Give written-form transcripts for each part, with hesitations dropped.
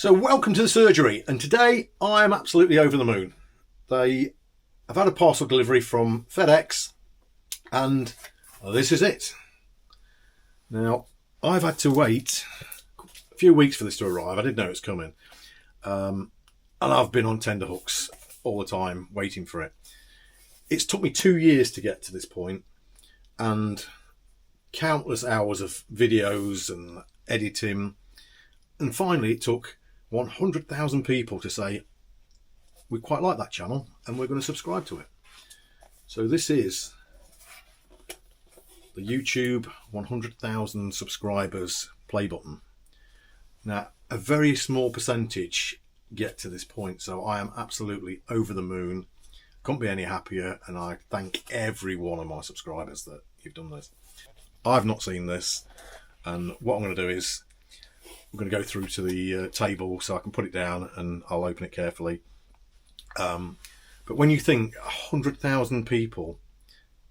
So welcome to the surgery, and today I am absolutely over the moon. They have had a parcel delivery from FedEx, and this is it. Now, I've had to wait a few weeks for this to arrive. I didn't know it was coming. And I've been on tenterhooks all the time waiting for it. It's took me 2 years to get to this point, and countless hours of videos and editing. And finally it took 100,000 people to say, we quite like that channel and we're going to subscribe to it. So this is the YouTube 100,000 subscribers play button. Now, a very small percentage get to this point, so I am absolutely over the moon. Couldn't be any happier, and I thank every one of my subscribers that you've done this. I've not seen this, and what I'm going to do is I'm going to go through to the table so I can put it down and I'll open it carefully. But when you think 100,000 people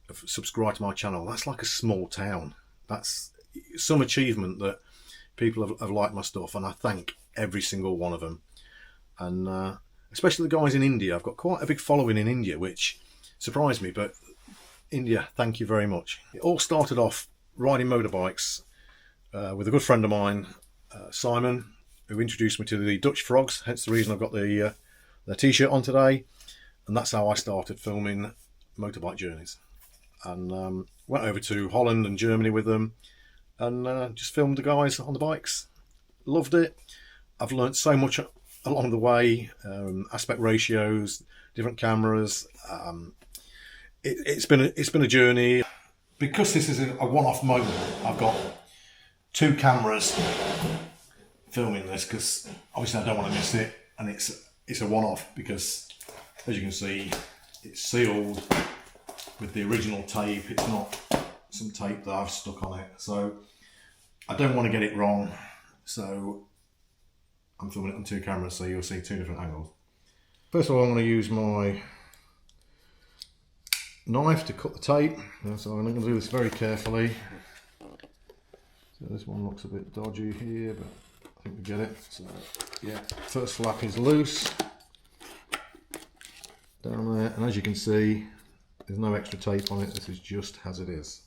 have subscribed to my channel, that's like a small town. That's some achievement that people have liked my stuff, and I thank every single one of them. And especially the guys in India. I've got quite a big following in India, which surprised me, but India, thank you very much. It all started off riding motorbikes with a good friend of mine, Simon, who introduced me to the Dutch frogs, hence the reason I've got their t-shirt on today. And that's how I started filming motorbike journeys. And went over to Holland and Germany with them and just filmed the guys on the bikes. Loved it. I've learnt so much along the way, aspect ratios, different cameras. It's been a journey. Because this is a one-off moment, I've got 2 cameras filming this, because obviously I don't want to miss it, and it's a one-off because, as you can see, it's sealed with the original tape. It's not some tape that I've stuck on it, so I don't want to get it wrong, so I'm filming it on 2 cameras, so you'll see 2 different angles. First of all, I'm going to use my knife to cut the tape, so I'm going to do this very carefully. So this one looks a bit dodgy here, but I think we get it. So yeah, first flap is loose down there, and as you can see, there's no extra tape on it. This is just as it is.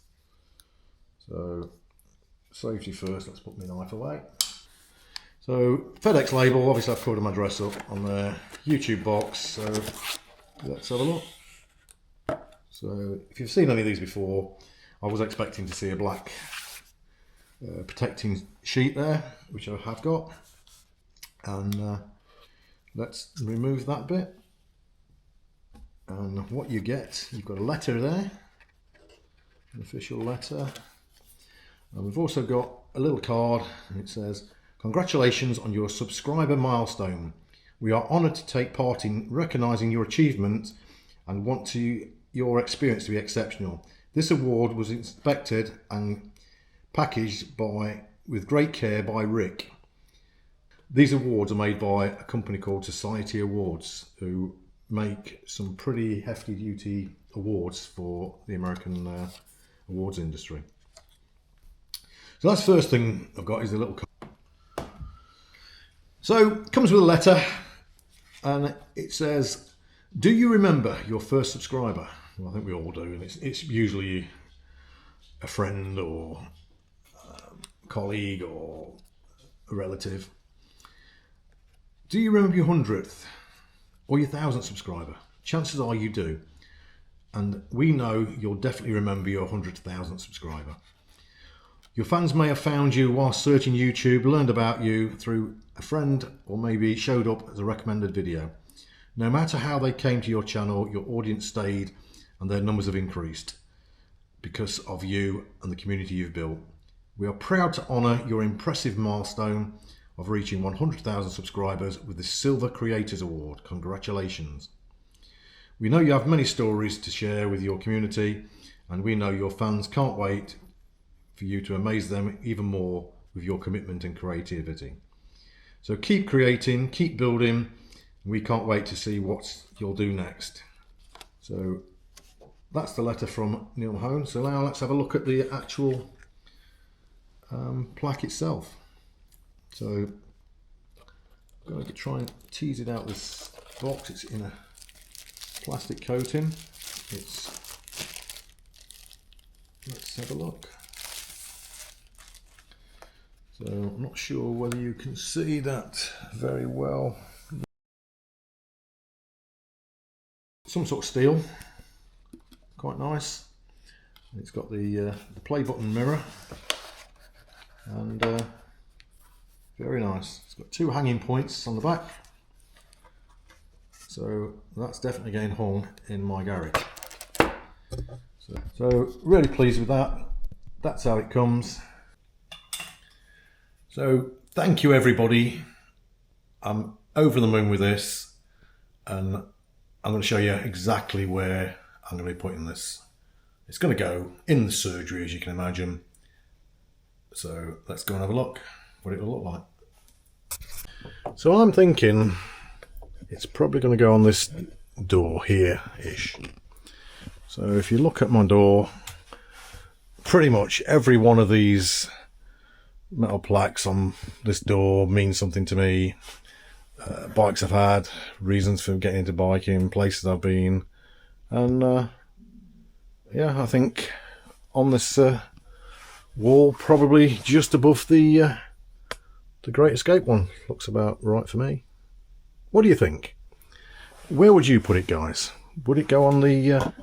So safety first. Let's put my knife away. So FedEx label, obviously I've covered my address up on the YouTube box, so let's have a look. So if you've seen any of these before, I was expecting to see a black protecting sheet there, which I have got, and let's remove that bit. And what you get, you've got a letter there, an official letter, and we've also got a little card, and it says, "Congratulations on your subscriber milestone. We are honoured to take part in recognising your achievement and want your experience to be exceptional. This award was inspected and packaged with great care by Rick." These awards are made by a company called Society Awards, who make some pretty hefty duty awards for the American awards industry. So that's the first thing I've got, is the little card. So it comes with a letter, and it says, "Do you remember your first subscriber?" Well, I think we all do, and it's usually a friend or colleague or a relative. Do you remember your 100th or your 1000th subscriber? Chances are you do, and we know you'll definitely remember your 100,000th subscriber. Your fans may have found you while searching YouTube, learned about you through a friend, or maybe showed up as a recommended video. No matter how they came to your channel, your audience stayed and their numbers have increased because of you and the community you've built. We are proud to honour your impressive milestone of reaching 100,000 subscribers with the Silver Creators Award. Congratulations. We know you have many stories to share with your community, and we know your fans can't wait for you to amaze them even more with your commitment and creativity. So keep creating, keep building. We can't wait to see what you'll do next. So that's the letter from Neil Mahone. So now let's have a look at the actual plaque itself. So I'm going to try and tease it out this box. It's in a plastic coating. Let's have a look. So I'm not sure whether you can see that very well. Some sort of steel, quite nice. It's got the play button mirror, and very nice. It's got 2 hanging points on the back, so that's definitely getting hung in my garage. So really pleased with that. That's how it comes. So thank you everybody. I'm over the moon with this, and I'm going to show you exactly where I'm going to be putting this. It's going to go in the surgery, as you can imagine. So let's go and have a look what it will look like. So I'm thinking it's probably going to go on this door here-ish. So if you look at my door, pretty much every one of these metal plaques on this door means something to me. Bikes I've had, reasons for getting into biking, places I've been, and yeah, I think on this wall, probably just above the Great Escape one, looks about right for me. What do you think? Where would you put it, guys? Would it go on the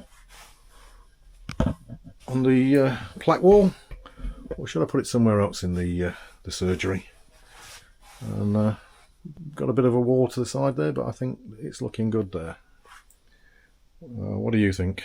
plaque wall, or should I put it somewhere else in the surgery? And got a bit of a wall to the side there, but I think it's looking good there. What do you think?